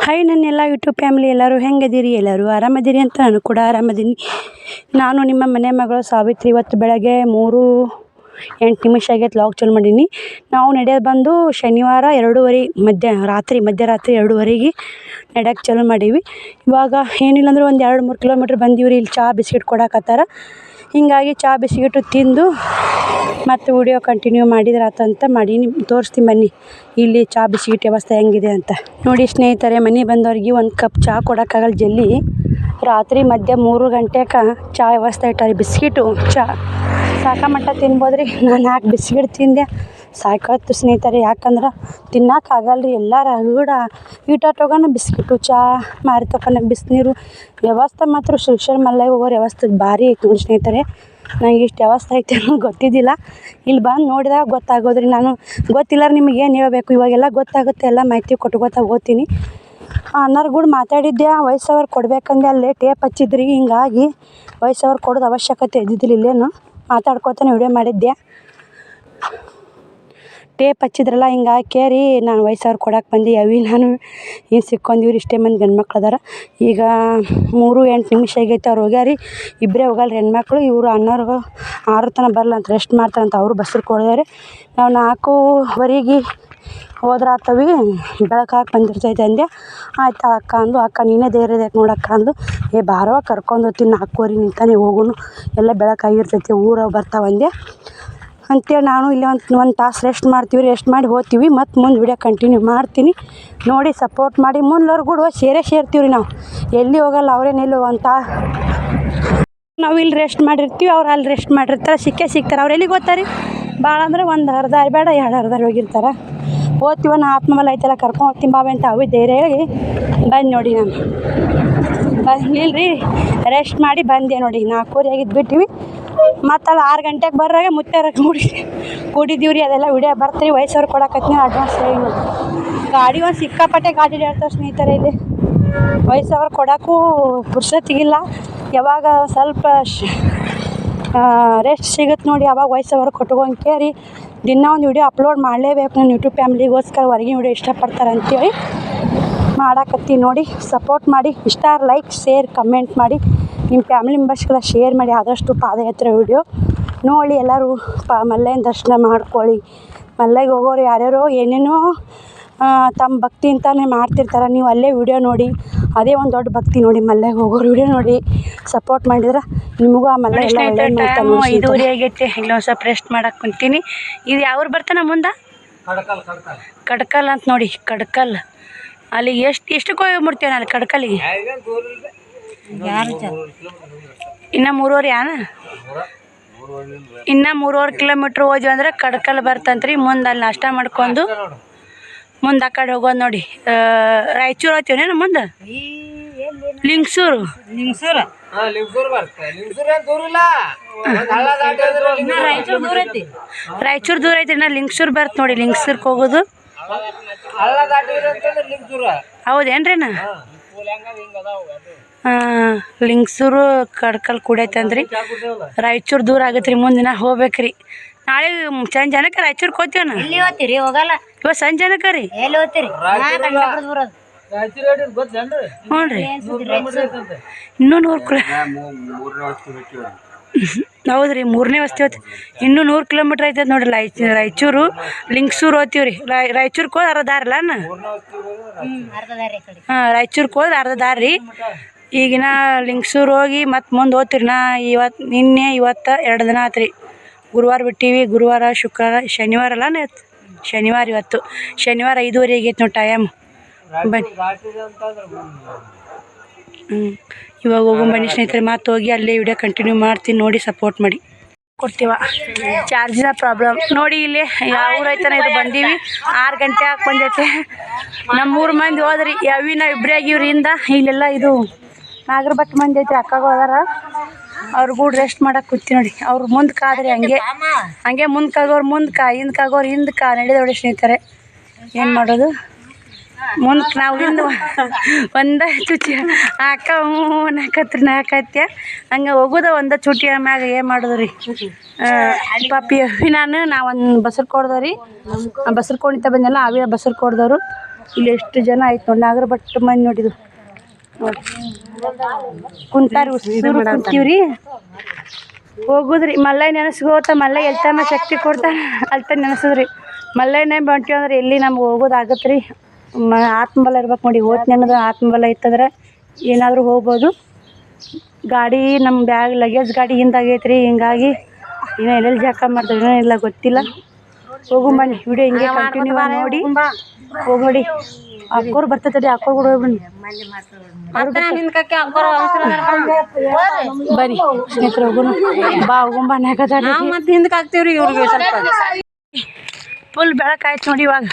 Hi ನನ್ನೆಲ್ಲ YouTube family ಎಲ್ಲರೂ ಹೆಂಗದಿರಿ? ಎಲ್ಲರೂ ಆರಾಮದಿರಿ ಅಂತ ನಾನು ಕೂಡ ಆರಾಮದೀನಿ. ನಾನು ನಿಮ್ಮ ಮನೆ ಮಗಳು ಸಾವಿತ್ರಿ. ಇವತ್ತು ಬೆಳಗ್ಗೆ 3:08 ಆಗೈತೆ ಲಾಗ್ ಚಾಲು ಮಾಡೀನಿ. ನಾವು ನಡೆಯೋದು ಬಂದು ಶನಿವಾರ 2:30 ಮಧ್ಯರಾತ್ರಿ 2:30ಗೆ ನಡೆಯೋಕ್ಕೆ ಚಾಲು ಮಾಡೀವಿ. ಇವಾಗ ಏನಿಲ್ಲ ಅಂದ್ರೆ ಒಂದು 2-3 ಕಿಲೋಮೀಟ್ರ್ ಬಂದೀವಿ ರೀ. ಇಲ್ಲಿ ಚಹಾ ಬಿಸ್ಕಿಟ್ ಕೊಡಕತ್ತಾರ. ಹೀಗಾಗಿ ಚಹಾ ಬಿಸ್ಕಿಟು ತಿಂದು ಮತ್ತು ವಿಡಿಯೋ ಕಂಟಿನ್ಯೂ ಮಾಡಿದ್ರೆ ಆತಂತ ಮಾಡೀನಿ. ತೋರಿಸ್ತೀನಿ ಬನ್ನಿ ಇಲ್ಲಿ ಚಹಾ ಬಿಸ್ಕಿಟ್ ವ್ಯವಸ್ಥೆ ಹೆಂಗಿದೆ ಅಂತ. ನೋಡಿ ಸ್ನೇಹಿತರೆ, ಮನೆ ಬಂದವ್ರಿಗೆ ಒಂದು ಕಪ್ ಚಹಾ ಕೊಡೋಕ್ಕಾಗಲ್ಲ ಜಲ್ದಿ. ರಾತ್ರಿ ಮಧ್ಯ 3 ಗಂಟೆಗೆ ಚಹಾ ವ್ಯವಸ್ಥೆ ಇಟ್ಟಾರೆ. ಬಿಸ್ಕಿಟು ಚಹಾ ಸಾಕಮಟ್ಟ ತಿನ್ಬೋದು ರೀ. ನಾನು 4 ಬಿಸ್ಕಿಟ್ ತಿಂದೆ, ಸಾಕಾಯ್ತು ಸ್ನೇಹಿತರೆ. ಯಾಕಂದ್ರೆ ತಿನ್ನೋಕ್ಕಾಗಲ್ಲ ರೀ. ಎಲ್ಲರ ಕೂಡ ಈಟೋಗೋಣ ಬಿಸ್ಕಿಟು ಚಹಾ ಮಾರಿ ತಗೊಳಕ್ಕೆ ಬಿಸಿನೀರು ವ್ಯವಸ್ಥೆ ಮಾತ್ರ ಶ್ರೀಶೈಲ ಮಲ್ಲೆಗೆ ಹೋಗೋ ವ್ಯವಸ್ಥೆ ಭಾರಿ ಐತೆ ನೋಡಿ ಸ್ನೇಹಿತರೆ. ನನಗೆ ಇಷ್ಟು ವ್ಯವಸ್ಥೆ ಐತೆ ಅನ್ನೋದು ಗೊತ್ತಿದ್ದಿಲ್ಲ. ಇಲ್ಲಿ ಬಂದು ನೋಡಿದಾಗ ಗೊತ್ತಾಗೋದ್ರಿ. ನಾನು ಗೊತ್ತಿಲ್ಲಾರ ನಿಮಗೆ ಏನು ಹೇಳಬೇಕು, ಇವಾಗೆಲ್ಲ ಗೊತ್ತಾಗುತ್ತೆ. ಎಲ್ಲ ಮಾಹಿತಿ ಕೊಟ್ಕೋತಾ ಹೋಗ್ತೀನಿ. ಅನ್ನಾರು ಕೂಡ ಮಾತಾಡಿದ್ದೆ, ವಯಸ್ಸವ್ರು ಕೊಡಬೇಕಂದೆ. ಅಲ್ಲೇ ಟೇಪ್ ಹಚ್ಚಿದ್ರಿ. ಹಿಂಗಾಗಿ ವಯಸ್ಸವ್ರು ಕೊಡೋದು ಅವಶ್ಯಕತೆ ಇದ್ದಿದ್ದಿಲ್ಲ. ಇಲ್ಲೇನು ಮಾತಾಡ್ಕೊತಾನೆ ವಿಡಿಯೋ ಮಾಡಿದ್ದೆ. ಟೇಪ್ ಹಚ್ಚಿದ್ರಲ್ಲ, ಹಿಂಗಾಗಿ ಕೇರಿ ನಾನು ವಯಸ್ಸವ್ರು ಕೊಡಕ್ಕೆ ಬಂದು ನಾನು ಏನು ಸಿಕ್ಕೊಂದಿವ್ರಿ. ಇಷ್ಟೇ ಮಂದಿ ಗಂಡ್ಮಕ್ಳು ಅದಾರ. ಈಗ 3:08 ಆಗೈತೆ. ಅವ್ರು ಹೋಗ್ಯಾರಿ. ಇಬ್ಬರೇ ಹೋಗಲ್ಲ ಹೆಣ್ಮಕ್ಳು. ಇವರು ಅಣ್ಣವ್ರು 6 ತನಕ ಬರಲ್ಲಂತ, ರೆಸ್ಟ್ ಮಾಡ್ತಾರಂತ. ಅವರು ಬಸ್ರಿಗೆ ಕೊಡ್ದಾರೆ. ನಾವು 4:15 ಹೋದ್ರೆ ಆತವಿ, ಬೆಳಕಾಗಿ ಬಂದಿರ್ತೈತೆ ಅಂದೆ. ಆಯ್ತು ಅಕ್ಕ ಅಂದು. ಅಕ್ಕ ನೀನೇ ಧೈರ್ಯ ನೋಡಕ್ಕ ಅಂದು. ಬಾರೋ ಕರ್ಕೊಂಡು ಹೋಗ್ತೀನಿ, 4:15 ನಿಂತಾನೆ ಹೋಗುನು, ಎಲ್ಲ ಬೆಳಕಾಗಿರ್ತೈತಿ, ಊರಾಗ ಬರ್ತಾವಂದೆ ಅಂತೇಳಿ ನಾನು ಇಲ್ಲಿ ಒಂದು ತಾಸು ರೆಸ್ಟ್ ಮಾಡ್ತೀವಿ. ರೆಸ್ಟ್ ಮಾಡಿ ಹೋಗ್ತೀವಿ. ಮತ್ತು ಮುಂದೆ ವಿಡಿಯೋ ಕಂಟಿನ್ಯೂ ಮಾಡ್ತೀನಿ. ನೋಡಿ ಸಪೋರ್ಟ್ ಮಾಡಿ. ಮುಂದವ್ರು ಕೂಡ ಸೇರ್ತೀವಿ ರೀ. ನಾವು ಎಲ್ಲಿ ಹೋಗಲ್ಲ. ಅವ್ರೇನು ಎಲ್ಲಿ ನಾವು ಇಲ್ಲಿ ರೆಸ್ಟ್ ಮಾಡಿರ್ತೀವಿ, ಅವ್ರು ಅಲ್ಲಿ ರೆಸ್ಟ್ ಮಾಡಿರ್ತಾರೆ. ಸಿಗ್ತಾರೆ. ಅವ್ರು ಎಲ್ಲಿಗೆ ಹೋಗ್ತಾರೆ ಭಾಳ ಅಂದ್ರೆ ಒಂದು ಅರ್ಧ ಬೇಡ 2 ಅರ್ಧ ಹೋಗಿರ್ತಾರೆ. ಹೋಗ್ತೀವ ನಾ ಆತ್ಮಬಲ ಐತೆಲ್ಲ ಕರ್ಕೊಂಡು ಹೋಗ್ತೀನಿ ಬಾಬೆ ಅಂತ ಅವು ಧೈರ್ಯ ಹೇಳಿ ಬಂದು ನೋಡಿ. ನಾನು ಬಂದಿಲ್ರಿ, ರೆಸ್ಟ್ ಮಾಡಿ ಬಂದೆ ನೋಡಿ. 4:15 ಆಗಿದ್ದು ಬಿಟ್ಟಿವಿ. ಮತ್ತು ಅಲ್ಲಿ 6 ಗಂಟೆಗೆ ಬರ್ರಾಗೆ ಮುತ್ತಾರ ಕುಡಿದೀವಿ ರೀ. ಅದೆಲ್ಲ ವಿಡಿಯೋ ಬರ್ತೀವಿ. ವಯಸ್ಸವ್ರು ಕೊಡಕತ್ತೀನಿ ಅಡ್ವಾನ್ಸ್ ಹೇಳಿ ನೋಡಿ. ಗಾಡಿ ಒಂದು ಸಿಕ್ಕಾಪಟ್ಟೆ ಗಾಡಿ ಹೇಳ್ತಾವೆ ಸ್ನೇಹಿತರೆ. ಇಲ್ಲಿ ವಯಸ್ಸವ್ರು ಕೊಡೋಕ್ಕೂ ಪುರ್ಸೊತ್ತಿಗಿಲ್ಲ. ಯಾವಾಗ ಸ್ವಲ್ಪ ರೆಸ್ಟ್ ಸಿಗುತ್ತೆ ನೋಡಿ, ಅವಾಗ ವಯಸ್ಸವ್ರು ಕೊಟ್ಕೊಂಡು ಕೇರಿ ದಿನ ಒಂದು ವಿಡಿಯೋ ಅಪ್ಲೋಡ್ ಮಾಡಲೇಬೇಕು. ನನ್ನ ಯೂಟ್ಯೂಬ್ ಫ್ಯಾಮ್ಲಿಗೋಸ್ಕರ ಹೊರಗಿನ ವಿಡಿಯೋ ಇಷ್ಟಪಡ್ತಾರೆ ಅಂತೇಳಿ ಮಾಡಾಕತ್ತೀನಿ ನೋಡಿ. ಸಪೋರ್ಟ್ ಮಾಡಿ. ಇಷ್ಟ ಲೈಕ್ ಶೇರ್ ಕಮೆಂಟ್ ಮಾಡಿ. ನಿಮ್ಮ ಫ್ಯಾಮಿಲಿ ಮೆಂಬರ್ಸ್ಗೆಲ್ಲ ಶೇರ್ ಮಾಡಿ. ಆದಷ್ಟು ಪಾದಯಾತ್ರೆ ವಿಡಿಯೋ ನೋಡಿ ಎಲ್ಲರೂ ಮಲ್ಲೆನ ದರ್ಶನ ಮಾಡ್ಕೊಳ್ಳಿ. ಮಲ್ಲೆಗೆ ಹೋಗೋರು ಯಾರ್ಯಾರೋ ಏನೇನೋ ತಮ್ಮ ಭಕ್ತಿ ಅಂತಾನೆ ಮಾಡ್ತಿರ್ತಾರೆ. ನೀವು ಅಲ್ಲೇ ವಿಡಿಯೋ ನೋಡಿ, ಅದೇ ಒಂದು ದೊಡ್ಡ ಭಕ್ತಿ ನೋಡಿ. ಮಲ್ಲೆಗೆ ಹೋಗೋರು ವಿಡಿಯೋ ನೋಡಿ ಸಪೋರ್ಟ್ ಮಾಡಿದ್ರೆ ನಿಮಗೂ ಆ ಮಲ್ಲೆ ಎಲ್ಲ ಒಳ್ಳೆಯ ಮಾಡ್ತಾನೆ. 5:30 ಆಗೈತೆ. ಇಲ್ಲೊಂದು ಸ್ವಲ್ಪ ರೆಸ್ಟ್ ಮಾಡಕ್ಕೆ ಕುಂತೀನಿ. ಇದು ಯಾವ್ರು ಬರ್ತಾನೆ ಮುಂದೆ? ಕಡ್ಕಲ್ ಅಂತ ನೋಡಿ. ಕಡ್ಕಲ್ ಅಲ್ಲಿ ಎಷ್ಟಕ್ಕೆ ಹೋಗಿ ಮುಡ್ತೇವೆ ನಾನು ಕಡ್ಕಲ್ಲಿಗೆ? ಇನ್ನು 3:30 ಇನ್ನು 3.5 ಕಿಲೋಮೀಟ್ರ್ ಹೋದ್ವಿ ಅಂದ್ರೆ ಕಡ್ಕಲ್ ಬರ್ತಂತ್ರಿ. ಮುಂದೆ ಅಲ್ಲಿ ನಾಷ್ಟ ಮಾಡ್ಕೊಂಡು ಮುಂದೆ ಆ ಕಡೆ ಹೋಗೋದು ನೋಡಿ. ರಾಯಚೂರು ಹೋಗ್ತೀವನೇನು ಮುಂದೆ? ಲಿಂಗ್ಸೂರು ರಾಯಚೂರು ದೂರ ಐತಿ. ನಾ ಲಿಂಗ್ಸೂರು ಬರ್ತ ನೋಡಿ. ಲಿಂಗ್ಸೂರ್ಗೆ ಹೋಗೋದು. ಹೌದೇನ್ರಿ? ಲಿಂಗ್ಸೂರು ಕಡ್ಕಲ್ ಕೂಡೈತಂದ್ರಿ. ರಾಯಚೂರು ದೂರ ಆಗತ್ತೆ ರೀ. ಮುಂದಿನ ಹೋಗ್ಬೇಕ್ರಿ. ನಾಳೆ ಸಂಜೆನಕ ರಾಯಚೂರ್ಗೆ ಹೋಗ್ತೀವನ? ಹೋಗಲ್ಲ ಇವತ್ತು ಸಂಜೆನಕ ರೀ. ಎಲ್ಲಿ ಹೋಗ್ತೀರಿ? ಹ್ಞೂ ರೀ. ಇನ್ನೂ 100 ಹೌದು ರೀ. 3ನೇ ವಸ್ತಿ ಹೋಗ್ತಿ. ಇನ್ನೂ 100 ಕಿಲೋಮೀಟ್ರ್ ಐತದ ನೋಡ್ರಿ. ರಾಯಚೂರು ಲಿಂಗ್ಸೂರು ಹೋಗ್ತೀವಿ ರೀ. ರಾಯಚೂರ್ಗೆ ಹೋದ್ರೆ ಅರ್ಧ ದಾರಿಲ್ಲ. ಹಾಂ, ರಾಯಚೂರ್ಗೆ ಹೋದ್ರೆ ಅರ್ಧ ದಾರಿ ರೀ. ಈಗಿನ ಲಿಂಗ್ಸೂರು ಹೋಗಿ ಮತ್ತು ಮುಂದೆ ಹೋಗ್ತೀರಿ. ಇವತ್ತು 2 ದಿನ ಆತು ರೀ. ಗುರುವಾರ ಬಿಟ್ಟೀವಿ. ಗುರುವಾರ ಶುಕ್ರವಾರ ಶನಿವಾರ ಅಲ್ಲ, ಶನಿವಾರ. ಇವತ್ತು ಶನಿವಾರ 5:30 ಆಗೈತೆ ನೋಡಿ ಟೈಮ್. ಬನ್ನಿ. ಇವಾಗ ಹೋಗೋ ಬನ್ನಿ ಸ್ನೇಹಿತರೆ. ಮತ್ತೆ ಹೋಗಿ ಅಲ್ಲೇ ವಿಡಿಯೋ ಕಂಟಿನ್ಯೂ ಮಾಡ್ತೀನಿ. ನೋಡಿ ಸಪೋರ್ಟ್ ಮಾಡಿ. ಕೊಡ್ತೀವ ಚಾರ್ಜಿನ ಪ್ರಾಬ್ಲಮ್ ನೋಡಿ. ಇಲ್ಲಿ ಯಾವ ಊರೈತನ ಇದು ಬಂದೀವಿ. 6 ಗಂಟೆ ಹಾಕಿ ಬಂದೈತೆ. ನಮ್ಮ 3 ಮಂದಿ ಹೋದ್ರಿ. ನಾವು ಇಬ್ಬರೇ ಆಗಿವ್ರಿಂದ. ಇಲ್ಲೆಲ್ಲ ಇದು ನಾಗರಬಟ್ಟು ಮಂದಿ ಐತ್ರಿ. ಅಕ್ಕಗಳು ಅದಾರ. ಅವ್ರು ಕೂಡ ರೆಸ್ಟ್ ಮಾಡಕ್ಕೆ ಕೂತಿ ನೋಡಿ. ಅವ್ರು ಮುಂದಕ್ಕೆ ಆದ್ರಿ ಹಂಗೆ ಮುಂದಕ್ಕಾಗೋರು ಹಿಂದಕ್ಕಾಗೋರು ಹಿಂದಕ್ಕೆ ನಡೆದೋಡಿ ಸ್ನೇಹಿತರೆ. ಏನು ಮಾಡೋದು? ಮುಂದಕ್ಕೆ ನಾವು ಹಿಂದೆ ಒಂದೇ ಚುಚ್ಚಿ ಅಕ್ಕ ನಾಕತ್ಯ ಹಂಗೆ ಹೋಗೋದ ಒಂದೇ ಚುಟಿ ಮ್ಯಾಗ ಏನು ಮಾಡೋದು ರೀ ಪಾಪಿ. ನಾವು ಒಂದು ಬಸರು ಕೊಡ್ದವ್ರಿ. ಬಸರು ಕೊಡಿತ ಬಂದೆಲ್ಲ ಅವೇ ಬಸರು ಕೊಡ್ದವ್ರು. ಇಲ್ಲಿ ಎಷ್ಟು ಜನ ಆಯ್ತು ನೋಡಿ, ನಾಗರ ಭಟ್ ಮಂದಿ ನೋಡಿದು ನೋಡಿ ಕುಂತಾರ ಕುಂತೀವ್ರಿ. ಹೋಗುದ್ರಿ ಮಲ್ಲೈ ನೆನೆಸ್ಕೋತ ಮಲ್ಲೈ ಎಲ್ತನ ಶಕ್ತಿ ಕೊಡ್ತಾನೆ ಅಲ್ತ ನೆನೆಸಿದ್ರಿ. ಮಲ್ಲೈನೇ ಬಂತೀವಿ ಅಂದ್ರೆ ಎಲ್ಲಿ ನಮ್ಗೆ ಹೋಗೋದಾಗತ್ತೆ ರೀ. ಆತ್ಮಬಲ ಇರ್ಬೇಕು ನೋಡಿ. ಹೋಗ್ತೀನಿ ಅನ್ನೋದು ಆತ್ಮಬಲ ಇತ್ತಂದ್ರೆ ಏನಾದರೂ ಹೋಗ್ಬೋದು. ಗಾಡಿ ನಮ್ಮ ಬ್ಯಾಗ್ ಲಗೇಜ್ ಗಾಡಿ ಹಿಂದಾಗೈತೆ ರೀ. ಹಿಂಗಾಗಿ ಇನ್ನೂ ಎಲ್ಲೆಲ್ಲಿ ಜಾಕ ಮಾಡ್ತಾರೆ ಏನೋ ಇಲ್ಲ ಗೊತ್ತಿಲ್ಲ. ಹೋಗು ಬನ್ನಿ, ವಿಡಿಯೋ ಹಿಂಗೆ ಕಂಟಿನ್ಯೂ ನೋಡಿ ಹೋಗಿ ನೋಡಿ. ಅಕ್ಕೋರು ಬರ್ತೈತೆ, ಅಕ್ಕೋರು ಕೂಡ ಹೋಗ್ಬನ್ನಿ. ಬನ್ನಿ ಸ್ನೇಹಿತರು ಹೋಗೋಣ ಬಾ, ಹೋಗುಂಬ ಹಿಂದಕ್ಕೆ ಇವ್ರಿಗೆ ಸ್ವಲ್ಪ ಫುಲ್ ಬೆಳಕಾಯ್ತು ನೋಡಿ. ಇವಾಗ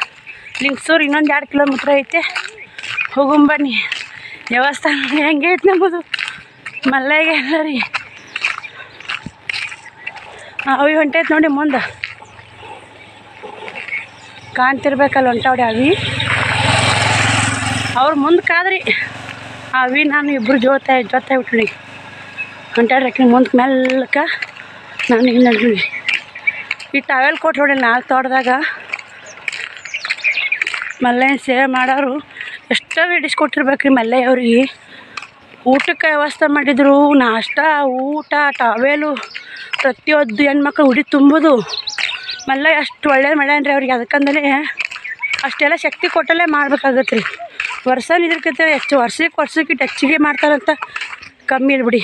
ಲಿಂಗ್ಸೂರು ಇನ್ನೊಂದು 2 ಕಿಲೋಮೀಟ್ರ್ ಐತೆ. ಹೋಗುಂಬನ್ನಿ. ದೇವಸ್ಥಾನ ಹೆಂಗೆ ಐತೆ ನಮ್ಮದು ಮಲ್ಲೈಗೆ ಎಲ್ಲ ರೀ. ಅವಿ ಹೊಂಟೈತೆ ನೋಡಿ ಮುಂದೆ ಕಾಣ್ತಿರ್ಬೇಕಲ್ಲ ಹೊಂಟಾವ್ರಿ ಅವಿ. ಅವ್ರು ಮುಂದಕ್ಕಾದ್ರಿ ಅವಿ ನಾನು ಇಬ್ಬರು ಜೊತೆ ಬಿಟ್ರಿ ಹೊಂಟಾಡ್ರಿ. ಯಾಕೆ ಮುಂದಕ್ಕೆ ಮೆಲ್ಲಕ ನಾನು ಹಿಂಗೆ ನಡ್ರಿ. ಈ ಟವೆಲ್ ಕೊಟ್ಟು ನೋಡಿ 4 ತೋಟದಾಗ ಮಲ್ಲಯ್ಯನ ಸೇವೆ ಮಾಡೋರು ಎಷ್ಟೋ ಹಿಡಿಸ್ಕೊಟ್ಟಿರ್ಬೇಕ್ರಿ ಮಲ್ಲಯ್ಯ ಅವ್ರಿಗೆ. ಊಟಕ್ಕೆ ವ್ಯವಸ್ಥೆ ಮಾಡಿದ್ರು, ನಾಷ್ಟ, ಊಟ, ಟವೆಲು, ಪ್ರತಿಯೊಂದು ಹೆಣ್ಮಕ್ಳು ಉಡಿ ತುಂಬೋದು. ಮಲ್ಲಯ್ಯ ಅಷ್ಟು ಒಳ್ಳೇದು ಮಾಡ್ಯಾನ್ರಿ ಅವ್ರಿಗೆ. ಅದಕ್ಕಂದರೆ ಅಷ್ಟೆಲ್ಲ ಶಕ್ತಿ ಕೊಟ್ಟಲ್ಲೇ ಮಾಡ್ಬೇಕಾಗತ್ತೆ ರೀ. ವರ್ಷ ಇದಕ್ಕಿಂತ ಹೆಚ್ಚು ವರ್ಷಕ್ಕಿಟ್ಟು ಹೆಚ್ಚಿಗೆ ಮಾಡ್ತಾರಂತ ಕಮ್ಮಿ ಇಲ್ಲ ಬಿಡಿ.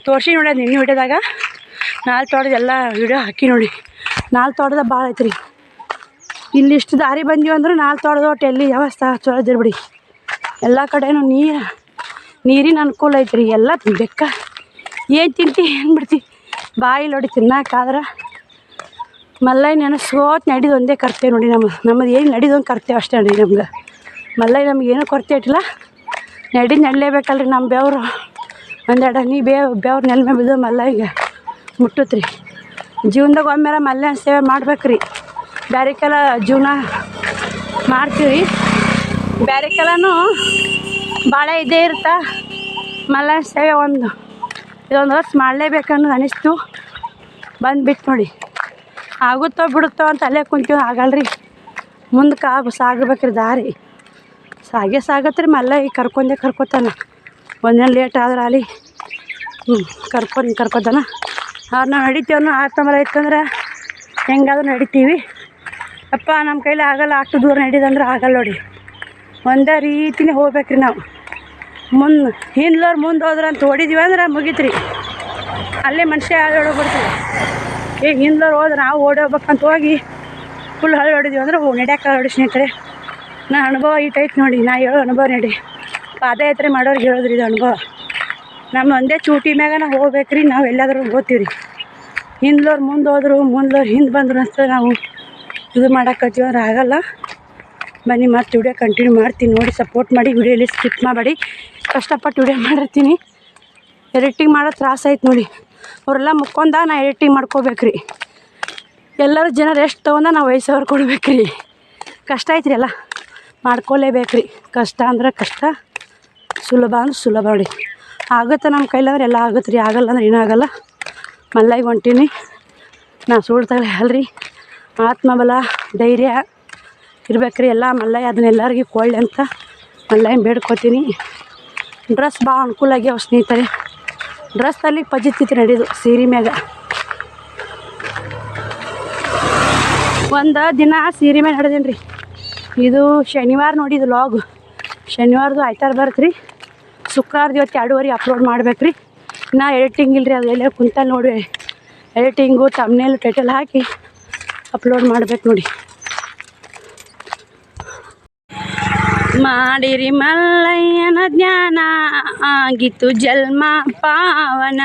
ತೋರಿಸಿ ನೋಡಿ ಅದು ನಿನ್ನೆ ವಿಡಿಯೋದಾಗ 4 ತೋಟದ ಎಲ್ಲ ವಿಡಿಯೋ ಹಾಕಿ ನೋಡಿ. 4 ತೋಟದ ಭಾಳ ಐತೆ ರೀ. ಇಲ್ಲಿ ಇಷ್ಟು ದಾರಿ ಬಂದೀವಿ ಅಂದ್ರೆ 4 ತೋಟದ ಒಟ್ಟು ಎಲ್ಲಿ ವ್ಯವಸ್ಥೆ ಚಲೋ ಇದ್ದಿರಿ ಬಿಡಿ. ಎಲ್ಲ ಕಡೆನೂ ನೀರಿನ ಅನುಕೂಲ ಐತೆ ರೀ. ಎಲ್ಲ ತಿನ್ಬೇಕ ಏನು ತಿಂತಿ ಏನು ಬಿಡ್ತಿ ಬಾಯಿ ನೋಡಿ ತಿನ್ನೋಕ್ಕಾದ್ರೆ ಮಲ್ಲೈ ನೆನೆಸ್ಕೋತ ನಡಿದು ಒಂದೇ ಕರ್ತೇವೆ ನೋಡಿ. ನಮ್ಮದು ಏನು ನಡಿದೊಂದು ಕರ್ತೇವೆ ಅಷ್ಟೇ ನೋಡಿ. ನಮ್ಗೆ ಮಲ್ಲೈ ನಮಗೇನು ಕೊರತೆ ಇಟ್ಟಿಲ್ಲ. ನಡಲೇಬೇಕಲ್ರಿ. ನಮ್ಮ ಬೆವರು ಒಂದೆರಡು ಹನಿ ಬೆವ್ರು ನೆಲ ಮೇಲೆ ಬಿದ್ದು ಮಲ್ಲೈಗೆ ಮುಟ್ಟುತ್ತೆ ರೀ. ಜೀವನದಾಗ ಒಮ್ಮೆರ ಮಲ್ಲಯ್ಯನ ಸೇವೆ ಮಾಡ್ಬೇಕು ರೀ. ಬ್ಯಾರೆಕೆಲ್ಲ ಜೀವನ ಮಾಡ್ತೀವಿ, ಬ್ಯಾರೆಕೆಲ್ಲನೂ ಭಾಳ ಇದ್ದೇ ಇರ್ತಾ. ಮಲ್ಲಯ್ಯನ ಸೇವೆ ಇದೊಂದು ವರ್ಷ ಮಾಡಲೇಬೇಕನ್ನೋದು ಅನಿಸ್ತು. ಬಂದುಬಿಟ್ಟು ನೋಡಿ. ಆಗುತ್ತೋ ಬಿಡುತ್ತೋ ಅಂತ ಅಲ್ಲೇ ಕುಂತೀವಿ, ಆಗಲ್ರಿ. ಮುಂದಕ್ಕೆ ಸಾಗಬೇಕ್ರಿ ದಾರಿ. ಸಾಗತ್ತೆ ರೀ. ಮಲ್ಲಯ್ಯ ಕರ್ಕೊತಾನ. ಒಂದಿನ ಲೇಟ್ ಆದ್ರೆ ಅಲ್ಲಿ ಕರ್ಕೊತಾನ. ಅವ್ರನ್ನ ನಡಿತೀವನ್ನೋ ಆತ್ಮಬಲ ಇತ್ತಂದ್ರೆ ಹೆಂಗಾದ್ರೂ ನಡಿತೀವಿ. ಅಪ್ಪ ನಮ್ಮ ಕೈಲಿ ಆಗಲ್ಲ, ಅಷ್ಟು ದೂರ ನಡೀದಂದ್ರೆ ಆಗಲ್ಲ ನೋಡಿ. ಒಂದೇ ರೀತಿನೇ ಹೋಗ್ಬೇಕ್ರಿ ನಾವು. ಹಿಂದ್ಲವ್ರು ಮುಂದೆ ಹೋದ್ರೆ ಅಂತ ಹೊಡಿದೀವಿ ಅಂದ್ರೆ ಮುಗೀತು ರೀ. ಅಲ್ಲೇ ಮನುಷ್ಯ ಹೊಡೋಗ್ಬಿಡ್ತೀವಿ. ಹಿಂದ್ಲವ್ರು ಹೋದ್ರೆ ನಾವು ಓಡೋಗ್ಬೇಕಂತ ಹೋಗಿ ಫುಲ್ ಹಳ್ಳಿ ಹೊಡಿದೀವಿ ಅಂದ್ರೆ ನಡ್ಯಾಕ ಹೊಡಿ ಸ್ನೇಹಿತರೆ. ನಾನು ಅನುಭವ ಈಟೈತೆ ನೋಡಿ. ನಾ ಹೇಳೋ ಅನುಭವ ನಡಿ ಪಾದಯಾತ್ರೆ ಮಾಡೋರಿಗೆ ಹೇಳೋದ್ರಿ ಇದು ಅನುಭವ. ನಮ್ಮ ಒಂದೇ ಚೂಟಿ ಮ್ಯಾಗ ನಾವು ಹೋಗ್ಬೇಕ್ರಿ. ನಾವು ಎಲ್ಲಾದ್ರೂ ಓದ್ತೀವಿ ರೀ. ಹಿಂದ್ಲವ್ರು ಮುಂದೆ ಹೋದ್ರು, ಮುಂದ್ಲವ್ರು ಹಿಂದೆ ಬಂದ್ರು ಅಂತ ನಾವು ಇದು ಮಾಡೋಕ್ಕತ್ತೀವಿ ಅಂದ್ರೆ ಆಗಲ್ಲ. ಬನ್ನಿ ಮತ್ತೆ ವಿಡಿಯೋ ಕಂಟಿನ್ಯೂ ಮಾಡ್ತೀನಿ ನೋಡಿ. ಸಪೋರ್ಟ್ ಮಾಡಿ. ವಿಡಿಯೋಲಿ ಸ್ಕಿಪ್ ಮಾಡಬೇಡಿ. ಕಷ್ಟಪಟ್ಟು ವಿಡಿಯೋ ಮಾಡಿರ್ತೀನಿ. ಎಡಿಟಿಂಗ್ ಮಾಡೋ ತ್ರಾಸ ಆಯ್ತು ನೋಡಿ. ಅವರೆಲ್ಲ ಮುಕ್ಕೊಂಡಾಗ ನಾ ಎಡಿಟಿಂಗ್ ಮಾಡ್ಕೋಬೇಕ್ರಿ. ಎಲ್ಲರೂ ಜನ ರೆಸ್ಟ್ ತೊಗೊಂಡ ನಾವು ವಯಸ್ಸವ್ರು ಕೊಡ್ಬೇಕ್ರಿ. ಕಷ್ಟ ಐತ್ರಿ, ಎಲ್ಲ ಮಾಡ್ಕೊಲೇಬೇಕ್ರಿ. ಕಷ್ಟ ಅಂದ್ರೆ ಕಷ್ಟ, ಸುಲಭ ಅಂದ್ರೆ ಸುಲಭ ನೋಡಿ. ಆಗುತ್ತೆ ನಮ್ಮ ಕೈಲಂದ್ರೆ ಎಲ್ಲ ಆಗುತ್ತೆ ರೀ. ಆಗಲ್ಲ ಅಂದ್ರೆ ಏನೂ ಆಗಲ್ಲ. ಮಲ್ಲೈಗೆ ಹೊಂಟೀನಿ. ನಾ ಸುಳ್ಳು ತಗೊಳ್ಳಲ್ರಿ. ಆತ್ಮಬಲ ಧೈರ್ಯ ಇರ್ಬೇಕ್ರಿ. ಎಲ್ಲ ಮಲ್ಲಯ್ಯ ಅದನ್ನೆಲ್ಲರಿಗೂ ಕೊಳ್ಳಿ ಅಂತ ಮಲ್ಲಯ್ಯನ ಬೇಡ್ಕೊತೀನಿ. ಡ್ರೆಸ್ ಭಾಳ ಅನುಕೂಲ ಆಗ್ಯಾವ ಸ್ನೇಹಿತರೆ. ಡ್ರೆಸ್ನಲ್ಲಿ ಪಜಿತಿತ್ತು ನಡೀದು ಸೀರೆ ಮ್ಯಾಗ. ಒಂದು ದಿನ ಸೀರೆ ಮ್ಯಾಗ ನಡೆದೀನಿ ರೀ. ಇದು ಶನಿವಾರ ನೋಡಿ. ಇದು ಲಾಗ್ ಶನಿವಾರದು ಆಯ್ತಾರ ಬರುತ್ತೆ ರೀ. ಶುಕ್ರವಾರದ ಇವತ್ತು 2:30 ಅಪ್ಲೋಡ್ ಮಾಡ್ಬೇಕು ರೀ. ನಾ ಎಡಿಟಿಂಗ್ ಇಲ್ಲರಿ. ಅದು ಎಲ್ಲ ಕುಂತಲ್ಲಿ ನೋಡಿ ಎಡಿಟಿಂಗು ತಮ್ನೇಲು ಟೈಟಲ್ ಹಾಕಿ ಅಪ್ಲೋಡ್ ಮಾಡ್ಬೇಕು ನೋಡಿ. ಮಾಡಿರಿ ಮಲ್ಲಯ್ಯನ ಜ್ಞಾನ ಆಗಿತ್ತು ಜನ್ಮ ಪಾವನ.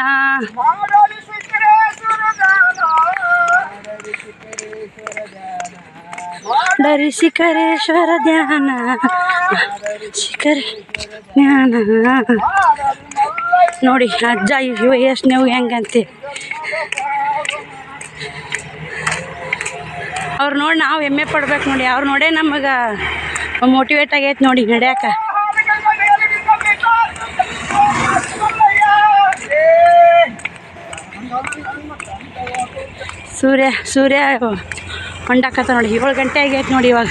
ಶಿಖರೇಶ್ವರ ಧ್ಯಾನ ಶಿಖರ ಜ್ಞಾನ ನೋಡಿ. ಅಜ್ಜ ಎಷ್ಟು ನೀವು ಹೆಂಗಂತೆ ಅವ್ರು ನೋಡಿ ನಾವು ಹೆಮ್ಮೆ ಪಡ್ಬೇಕು ನೋಡಿ. ಅವ್ರು ನೋಡೇ ನಮಗೆ ಮೋಟಿವೇಟ್ ಆಗೈತೆ ನೋಡಿ ನಡ್ಯಾಕ. ಸೂರ್ಯ ಹೊಂಡಾಕತ್ತ ನೋಡಿ. 7 ಗಂಟೆ ಆಗೈತೆ ನೋಡಿ. ಇವಾಗ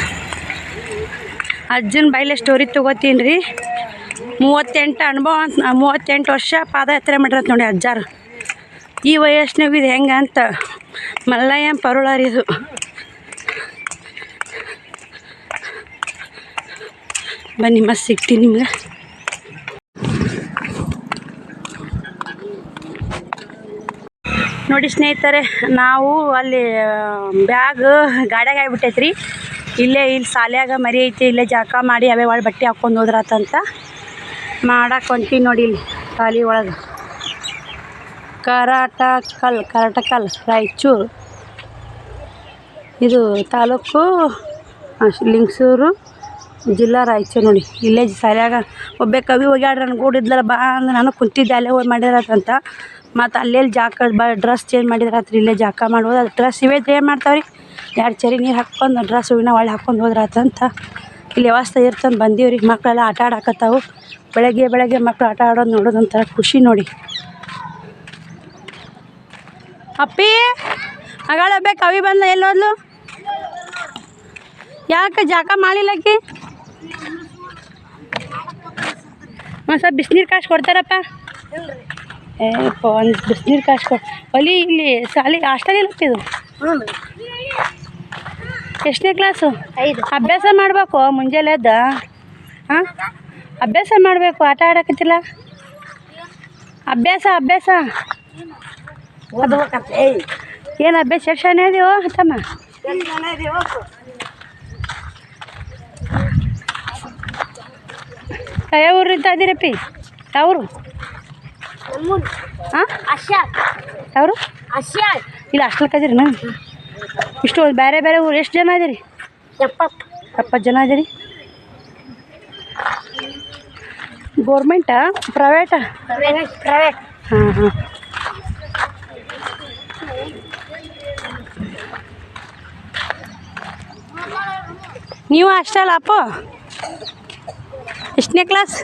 ಅಜ್ಜನ ಬೈಲೆ ಸ್ಟೋರಿ ತೊಗೋತೀನಿ ರೀ. 38 ಅನುಭವ ಅಂತ 38 ವರ್ಷ ಪಾದಯಾತ್ರೆ ಮಾಡಿರತ್ತೆ ನೋಡಿ ಅಜ್ಜಾರು. ಈ ವಯಸ್ಸಿನಾಗ ಇದು ಹೆಂಗೆ ಅಂತ ಮಲ್ಲಯ್ಯ ಪರುಳಾರಿ ಇದು. ಬನ್ನಿ ಮತ್ತೆ ಸಿಗ್ತೀನಿ ನಿಮ್ಗೆ. ನೋಡಿ ಸ್ನೇಹಿತರೆ, ನಾವು ಅಲ್ಲಿ ಬ್ಯಾಗ್ ಗಾಡ್ಯಾಗ ಆಗಿಬಿಟ್ಟೈತ್ರಿ. ಇಲ್ಲಿ ಸಾಲ್ಯಾಗ ಮರಿ ಐತಿ, ಇಲ್ಲೇ ಜಳಕ ಮಾಡಿ ಅವೇ ಒಳಗೆ ಬಟ್ಟೆ ಹಾಕ್ಕೊಂಡು ಹೋದ್ರಾತಂತ ಮಾಡಕ್ಕೆ ಹೊಂಟೀನಿ ನೋಡಿ. ಇಲ್ಲಿ ಖಾಲಿ ಒಳಗೆ ಕರಟಕಲ್ ರಾಯಚೂರು, ಇದು ತಾಲೂಕು ಲಿಂಗಸೂರು, ಜಿಲ್ಲಾ ರಾಯಚೂರು. ನೋಡಿ ಇಲ್ಲೇ ಸಾಲ್ಯಾಗ ಒಬ್ಬ ಕವಿ ಹೋಗ್ಯಾಡ್ರಿ ನನ್ನ ಗೂಡಿದ್ಲಲ್ಲ ಬಾ ಅಂದ್ರೆ ನಾನು ಕುಂತಿದ್ದೆ. ಅಲ್ಲೇ ಹೋಗಿ ಮಾಡಿದ್ರಾತಂತ. ಮತ್ತು ಅಲ್ಲೆಲ್ಲಿ ಡ್ರೆಸ್ ಚೇಂಜ್ ಮಾಡಿದ್ರಾತ್ರಿ. ಇಲ್ಲೇ ಜಾಕ ಮಾಡೋದು. ಅದು ಡ್ರೆಸ್ ಇವೇದ್ರಿ ಏನು ಮಾಡ್ತಾವ್ರಿ, 2 ಚರಿ ನೀರು ಹಾಕ್ಕೊಂಡು ಡ್ರೆಸ್ ಹೂವಿನ ಒಳ್ಳೆ ಹಾಕ್ಕೊಂಡು ಹೋದ್ರಾತಂತ. ಇಲ್ಲಿ ವ್ಯವಸ್ಥೆ ಇರ್ತಂದು ಬಂದೀವ್ರಿ. ಮಕ್ಕಳೆಲ್ಲ ಆಟ ಆಡಾಕತ್ತಾವು. ಬೆಳಗ್ಗೆ ಮಕ್ಕಳು ಆಟ ಆಡೋದು ನೋಡೋದು ಒಂಥರ ಖುಷಿ ನೋಡಿ. ಅಪ್ಪಿ ಆಗಳೊಬ್ಬ ಕವಿ ಬಂದ ಎಲ್ಲೋದ್ಲು, ಯಾಕೆ ಜಾಕ ಮಾಡಿಲ್ಲಕ್ಕಿ? ಒಂದು ಸ್ವಲ್ಪ ಬಿಸಿನೀರು ಕಾಸು ಕೊಡ್ತಾರಪ್ಪ. ಒಂದು ಬಿಸಿನೀರು ಕಾಸು ಕೊಡು. ಒಲಿ ಇಲ್ಲಿ ಸಾಲಿ ಹಾಸ್ಟೆಲ್ ಇಲ್ಲತ್ತಿದು. ಎಷ್ಟನೇ ಕ್ಲಾಸು? 5. ಅಭ್ಯಾಸ ಮಾಡಬೇಕು ಮುಂಜಾನೆ ಎದ್ದ. ಹಾಂ, ಅಭ್ಯಾಸ ಮಾಡಬೇಕು. ಆಟ ಆಡಕತ್ತಿಲ್ಲ. ಅಭ್ಯಾಸ ಏನು ಅಭ್ಯಾಸ? ಎಷ್ಟು ಶಾನೆ ಇದೀವೋ ತಮ್ಮ. ಯಾವ ಊರಿಂದ ಇದ್ದೀರಪ್ಪಿ? ಯಾವರು? ಹಾಂ, ಯಾವರು? ಇಲ್ಲ ಹಾಸ್ಟೆಲ್ಗೆ ಇದೀರಿ ನಾ? ಇಷ್ಟು ಬೇರೆ ಊರು. ಎಷ್ಟು ಜನ ಇದೀರಿ? 70 ಜನ ಇದೀರಿ. ಗೌರ್ಮೆಂಟಾ ಪ್ರೈವೇಟಾ? ಪ್ರೈವೇಟ್. ಹಾಂ. ನೀವು ಹಾಸ್ಟೆಲ್ ಅಪ್ಪ? ಎಷ್ಟನೇ ಕ್ಲಾಸ್?